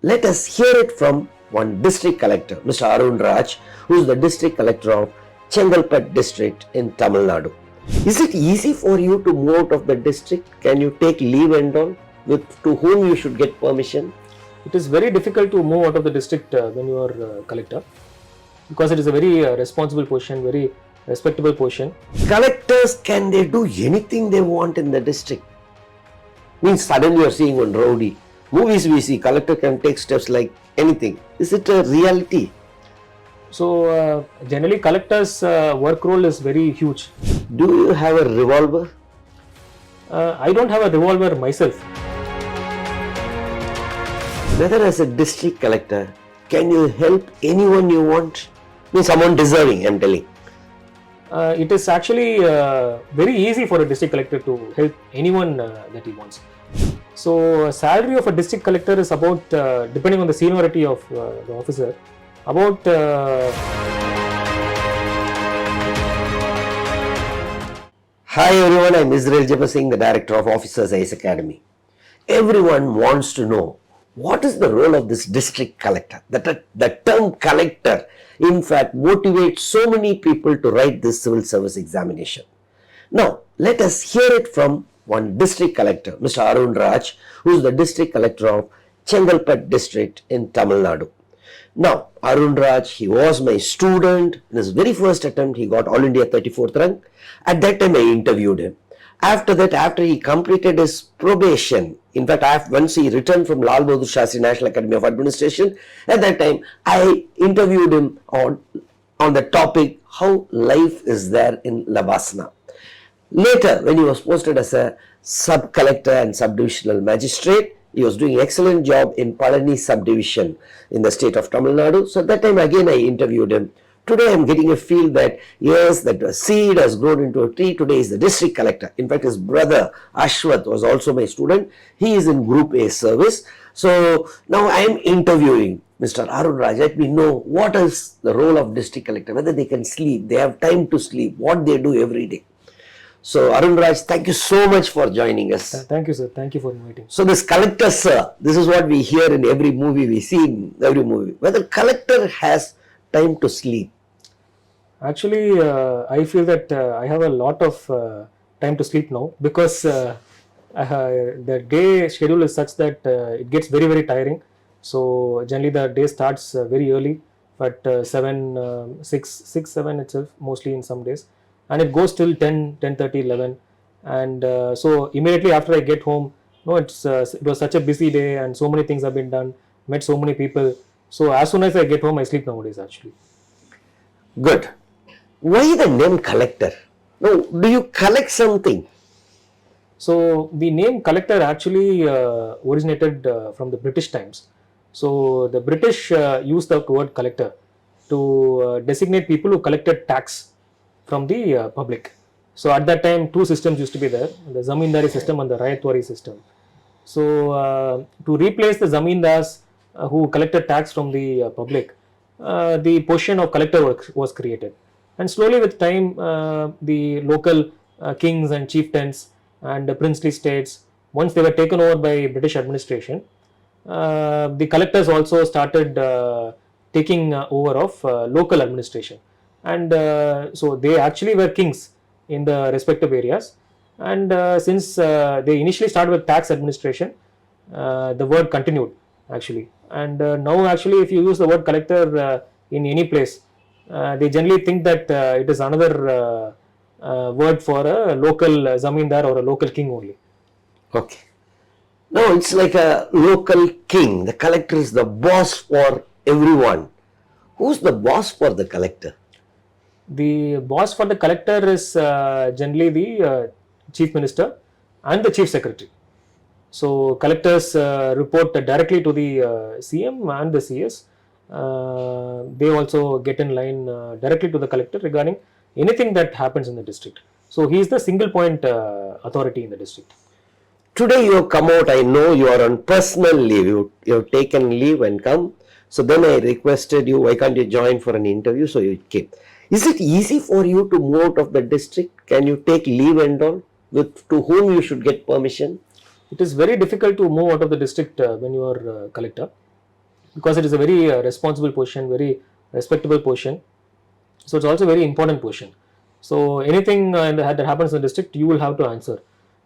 let us hear it from one district collector, Mr. Arun Raj, who is the district collector of Chengalpet district in Tamil Nadu. Is it easy for you to move out of the district? Can you take leave and all? To whom you should get permission? It is very difficult to move out of the district when you are collector, because it is a very responsible position, very respectable position. Collectors, can they do anything they want in the district? Means suddenly you are seeing one rowdy. Movies we see, collector can take steps like anything. Is it a reality? So generally collector's work role is very huge. Do you have a revolver? I don't have a revolver myself. Whether as a district collector, can you help anyone you want? Means someone deserving, I am telling. It is actually very easy for a district collector to help anyone that he wants. So salary of a district collector is about, depending on the seniority of the officer, about Hi everyone, I am Jebasingh, the director of Officers IAS Academy. Everyone wants to know what is the role of this district collector. The term collector in fact motivates so many people to write this civil service examination. Now let us hear it from one district collector, Mr. Arun Raj, who is the district collector of Chengalpet district in Tamil Nadu. Now Arun Raj, he was my student. In his very first attempt he got All India 34th rank. At that time I interviewed him. After that, after he completed his probation, in fact, once he returned from Lal Bahadur Shastri National Academy of Administration, at that time, I interviewed him on the topic, how life is there in Labasna. Later, when he was posted as a sub-collector and sub-divisional magistrate, he was doing an excellent job in Palani subdivision in the state of Tamil Nadu. So at that time, again, I interviewed him. Today I am getting a feel that yes, that a seed has grown into a tree. Today is the district collector. In fact, his brother Ashwath was also my student. He is in Group A service. So now I am interviewing Mr. Arun Raj. Let me know what is the role of district collector, whether they can sleep, they have time to sleep, what they do every day. So Arun Raj, thank you so much for joining us. Thank you, sir. Thank you for inviting. So this collector, sir, this is what we hear in every movie, we see in every movie. Whether collector has time to sleep. Actually, I feel that I have a lot of time to sleep now, because the day schedule is such that it gets very, very tiring. So generally the day starts very early, but 6, 7 itself, mostly in some days. And it goes till 10, 10:30, 11. And so immediately after I get home, it was such a busy day and so many things have been done, met so many people. So as soon as I get home, I sleep nowadays actually. Good. Why the name collector? No, do you collect something? So the name collector actually originated from the British times. So the British used the word collector to designate people who collected tax from the public. So at that time, two systems used to be there, the Zamindari system and the Rayatwari system. So to replace the Zamindars who collected tax from the public, the position of collector was created. And slowly with time, the local kings and chieftains and the princely states, once they were taken over by British administration, the collectors also started taking over of local administration. And so they actually were kings in the respective areas. And since they initially started with tax administration, the word continued actually. And now actually if you use the word collector in any place, they generally think that it is another word for a local zamindar or a local king only. Okay. No, it's like a local king. The collector is the boss for everyone. Who's the boss for the collector? The boss for the collector is generally the chief minister and the chief secretary. So collectors report directly to the CM and the CS. They also get in line directly to the collector regarding anything that happens in the district. So he is the single point authority in the district. Today you have come out, I know you are on personal leave, you have taken leave and come. So then I requested you, why can't you join for an interview? So you came. Is it easy for you to move out of the district? Can you take leave and all? To whom you should get permission? It is very difficult to move out of the district when you are collector, because it is a very responsible position, very respectable position. So it's also a very important position. So anything that happens in the district, you will have to answer.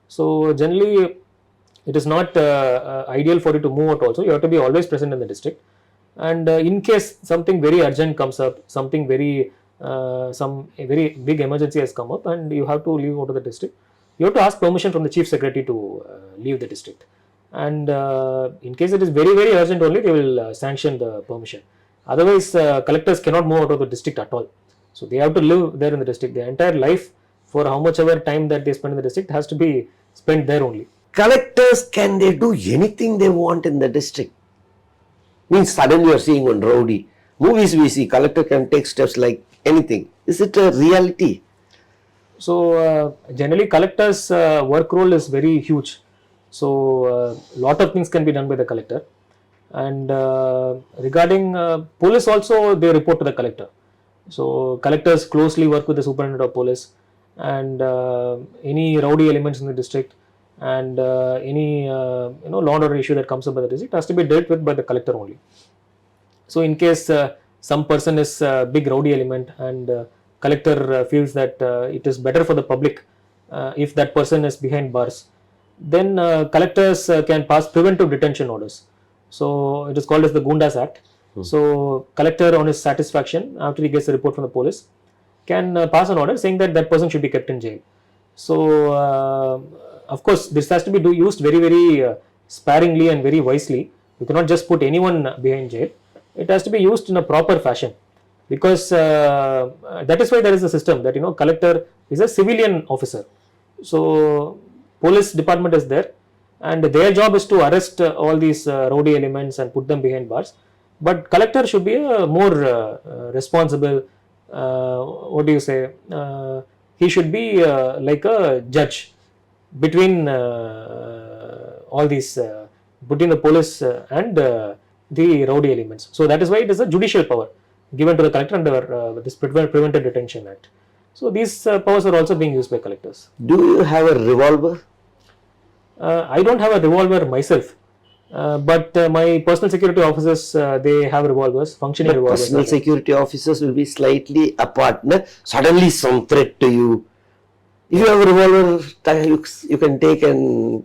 So generally, it is not ideal for you to move out also. You have to be always present in the district. And in case something very urgent comes up, something very a very big emergency has come up, and you have to leave out of the district, you have to ask permission from the chief secretary to leave the district. And in case it is very very urgent only, they will sanction the permission. Otherwise, collectors cannot move out of the district at all. So they have to live there in the district. Their entire life, for how much ever time that they spend in the district, has to be spent there only. Collectors, can they do anything they want in the district? Means suddenly you are seeing one rowdy. Movies we see, collector can take steps like anything. Is it a reality? So generally, collector's work role is very huge. So lot of things can be done by the collector. And regarding police also, they report to the collector. So collectors closely work with the superintendent of police, and any rowdy elements in the district, and any law and order issue that comes up by the district has to be dealt with by the collector only. So in case some person is a big rowdy element, and collector feels that it is better for the public if that person is behind bars, then collectors can pass preventive detention orders. So it is called as the Gundas Act. So collector, on his satisfaction, after he gets a report from the police, can pass an order saying that that person should be kept in jail. So of course, this has to be used very very sparingly and very wisely. You cannot just put anyone behind jail. It has to be used in a proper fashion, because that is why there is a system that collector is a civilian officer. So police department is there, and their job is to arrest all these rowdy elements and put them behind bars. But collector should be a more responsible, what do you say, he should be like a judge between all these, between the police and the rowdy elements. So that is why it is a judicial power given to the collector under this Preventive Detention Act. So these powers are also being used by collectors. Do you have a revolver? I don't have a revolver myself. But my personal security officers, they have revolvers, functioning revolvers. Personal security officers will be slightly apart. No? Suddenly some threat to you. If you have a revolver, you can take and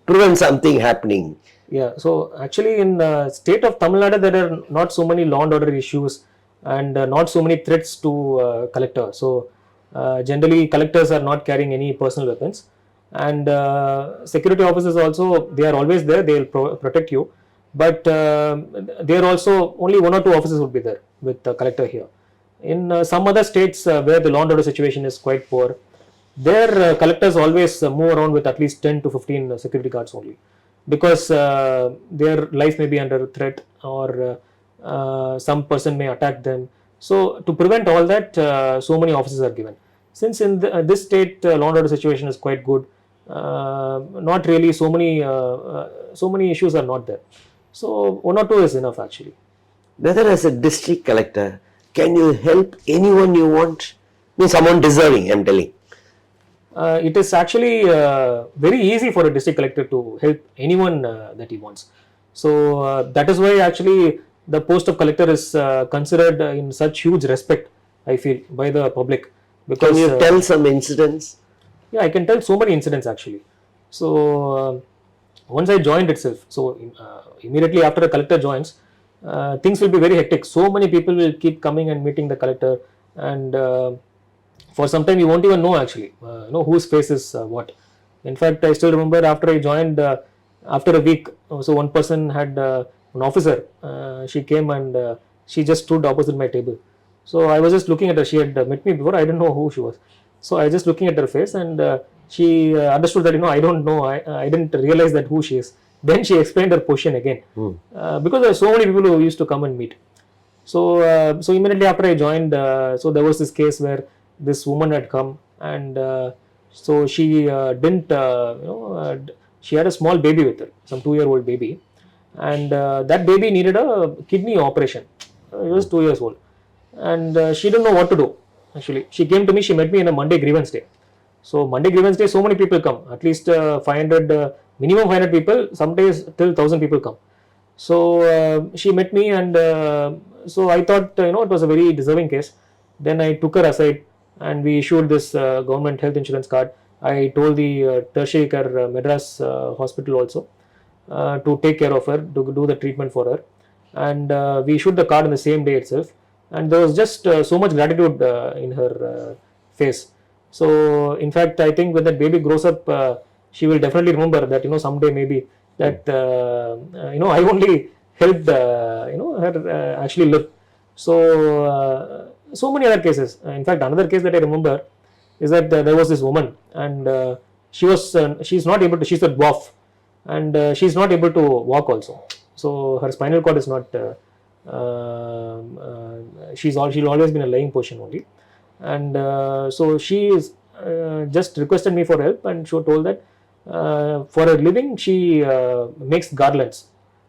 prevent something happening. Yeah, so actually in the state of Tamil Nadu, there are not so many law and order issues, and not so many threats to collectors. So generally collectors are not carrying any personal weapons. And security officers also, they are always there, they will protect you, but there also only 1 or 2 officers would be there with the collector here. In some other states where the law and order situation is quite poor, their collectors always move around with at least 10 to 15 security guards only, because their life may be under threat, or some person may attack them. So to prevent all that, so many officers are given. Since in this state law and order situation is quite good, not really so many issues are not there. So 1 or 2 is enough actually. Whether as a district collector, can you help anyone you want? Means someone deserving, I am telling. It is actually very easy for a district collector to help anyone that he wants. So that is why actually the post of collector is considered in such huge respect, I feel, by the public. Because, can you tell some incidents? Yeah, I can tell so many incidents actually. So once I joined itself, so immediately after the collector joins, things will be very hectic. So many people will keep coming and meeting the collector, and for some time you won't even know actually, whose face is what. In fact, I still remember after I joined, after a week, so one person had an officer. She came and she just stood opposite my table. So I was just looking at her. She had met me before. I didn't know who she was. So I was just looking at her face, and she understood that I don't know. I didn't realize that who she is. Then she explained her position again, because there are so many people who used to come and meet. So so immediately after I joined, so there was this case where this woman had come, and so she didn't she had a small baby with her, some 2-year-old baby, and that baby needed a kidney operation. It was 2 years old, and she didn't know what to do. Actually, she came to me. She met me in a Monday grievance day. So Monday grievance day, so many people come. At least 500, minimum 500 people. Some days till 1,000 people come. So she met me, and so I thought it was a very deserving case. Then I took her aside, and we issued this government health insurance card. I told the tertiary care Madras hospital also to take care of her, to do the treatment for her, and we issued the card on the same day itself. And there was just so much gratitude in her face. So in fact, I think when that baby grows up, she will definitely remember that someday maybe that I only helped her actually live. So so many other cases. In fact, another case that I remember is that there was this woman, and she's not able to. She's a dwarf, and she's not able to walk also. So her spinal cord is not. She'll always be in a lying position only, and so she is just requested me for help, and she told that for her living she makes garlands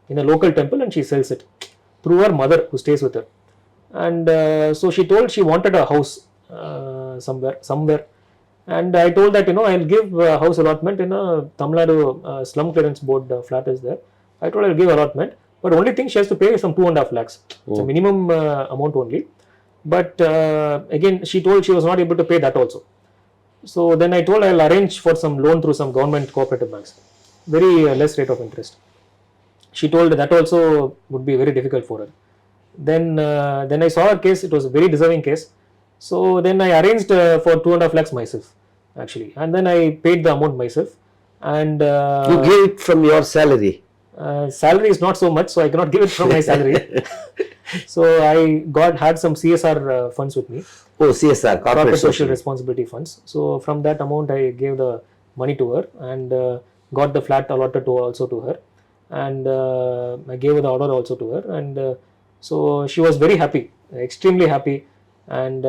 in a local temple, and she sells it through her mother who stays with her. And so she told she wanted a house somewhere, and I told that I'll give house allotment in a Tamil Nadu slum clearance board flat is there. I told I'll give allotment, but only thing she has to pay is some 2.5 lakhs. It's a minimum amount only. But again, she told she was not able to pay that also. So then I told I'll arrange for some loan through some government cooperative banks, very less rate of interest. She told that also would be very difficult for her. Then I saw her case. It was a very deserving case. So then I arranged for 2.5 lakhs myself, actually, and then I paid the amount myself. And You gave it from your salary. Salary is not so much, so I cannot give it from my salary. So I had some CSR funds with me. Oh, CSR, Corporate Social Responsibility funds. So from that amount, I gave the money to her, and got the flat allotted also to her, and I gave her the order also to her, and so she was very happy, extremely happy, and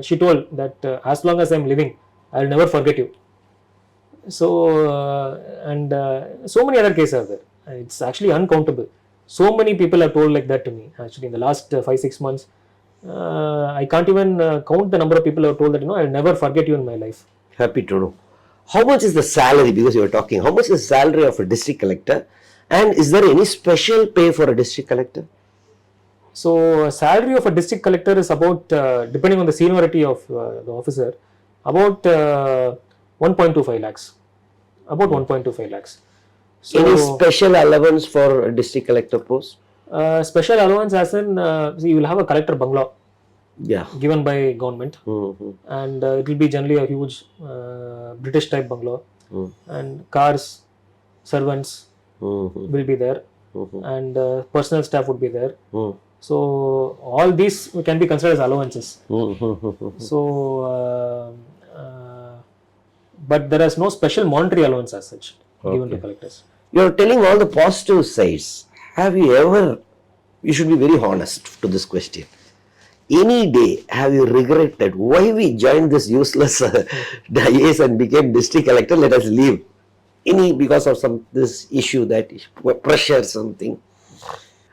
she told that as long as I'm living, I'll never forget you. So and so many other cases are there. It's actually uncountable. So many people have told like that to me. Actually, in the last 5-6 months, I can't even count the number of people who have told that I'll never forget you in my life. Happy to know. How much is the salary? Because you were talking, how much is the salary of a district collector, and is there any special pay for a district collector? So salary of a district collector is about, depending on the seniority of the officer, about 1.25 lakhs. About 1.25 lakhs. So, any special allowance for a district collector post? Special allowance as in, you will have a collector bungalow Yeah. given by government, and it will be generally a huge British type bungalow, and cars, servants will be there, and personal staff would be there. So all these can be considered as allowances. So but there is no special monetary allowance as such given to collectors. You are telling all the positive sides. Have you ever, you should be very honest to this question, any day have you regretted why we joined this useless IAS and became district collector, let us leave? Because of this issue, that pressure, something?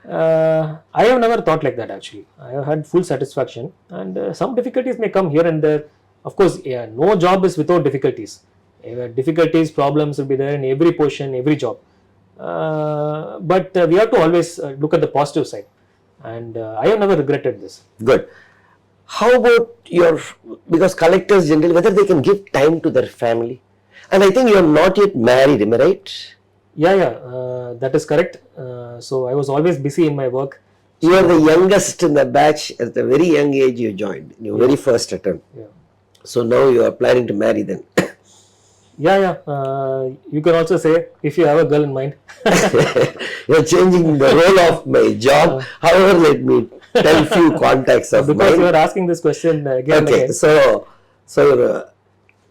I have never thought like that actually. I have had full satisfaction, and some difficulties may come here and there. Of course, no job is without difficulties. Difficulties, problems will be there in every position, every job. But we have to always look at the positive side, and I have never regretted this. Good. How about because collectors generally, whether they can give time to their family? And I think you are not yet married, am I right? Yeah, that is correct. So I was always busy in my work. You are the youngest in the batch. At the very young age you joined, in your very first attempt. Yeah. So now you are planning to marry then. Yeah. You can also say, if you have a girl in mind. You are changing the role of my job. However, let me tell few contacts of because mine. you are asking this question again and Okay, again. so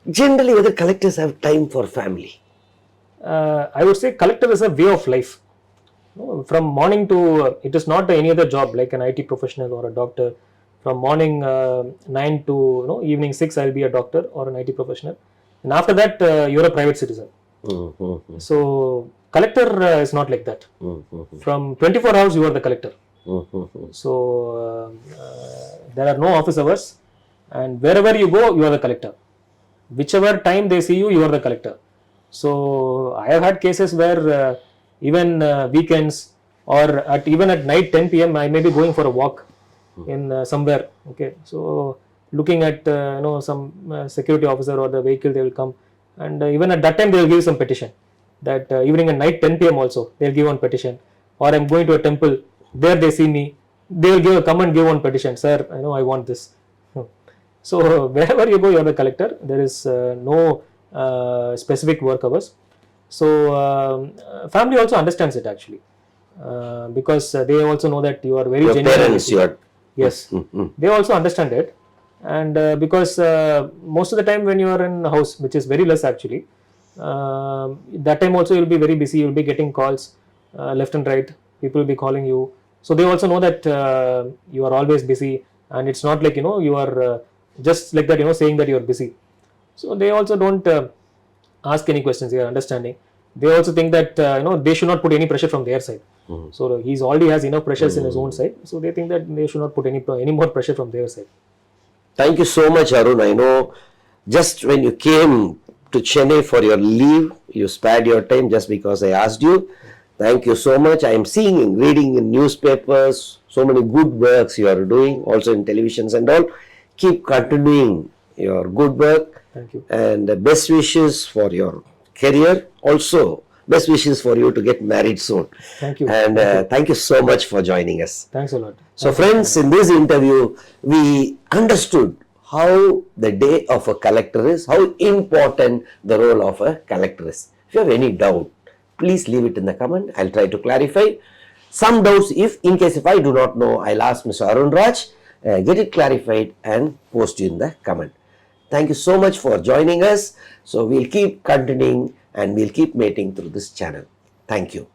generally, whether collectors have time for family? I would say collector is a way of life. From morning to, it is not any other job like an IT professional or a doctor. From morning 9 to evening 6, I'll be a doctor or an IT professional. And after that, you're a private citizen. So collector is not like that. From 24 hours, you are the collector. So there are no office hours, and wherever you go, you are the collector. Whichever time they see you, you are the collector. So I have had cases where even weekends, or even at night 10 p.m. I may be going for a walk in somewhere. Okay, so looking at some security officer or the vehicle, they will come, and even at that time they will give some petition. That evening and night 10 p.m. also they'll give one petition. Or I'm going to a temple, there they see me, they will come and give one petition. Sir, I want this. So wherever you go, you're the collector. There is no specific work hours. So family also understands it actually, because they also know that you are very Your genuine. parents, your Yes, they also understand it, and because most of the time when you are in a house, which is very less actually, that time also you'll be very busy. You'll be getting calls left and right. People will be calling you, so they also know that you are always busy, and it's not like you are just like that saying that you are busy. So they also don't ask any questions. They are understanding. They also think that they should not put any pressure from their side. So he's already has enough pressures in his own side. So they think that they should not put any more pressure from their side. Thank you so much, Arun. I know just when you came to Chennai for your leave, you spared your time just because I asked you. Thank you so much. I am seeing, reading in newspapers, so many good works you are doing, also in televisions and all. Keep continuing your good work. Thank you. And best wishes for your career. Also, best wishes for you to get married soon. Thank you. And thank you so much for joining us. Thanks a lot. So friends, in this interview, we understood how the day of a collector is, how important the role of a collector is. If you have any doubt, please leave it in the comment. I'll try to clarify. Some doubts, in case if I do not know, I'll ask Mr. Arun Raj, get it clarified and post you in the comment. Thank you so much for joining us. So we'll keep continuing and we'll keep meeting through this channel. Thank you.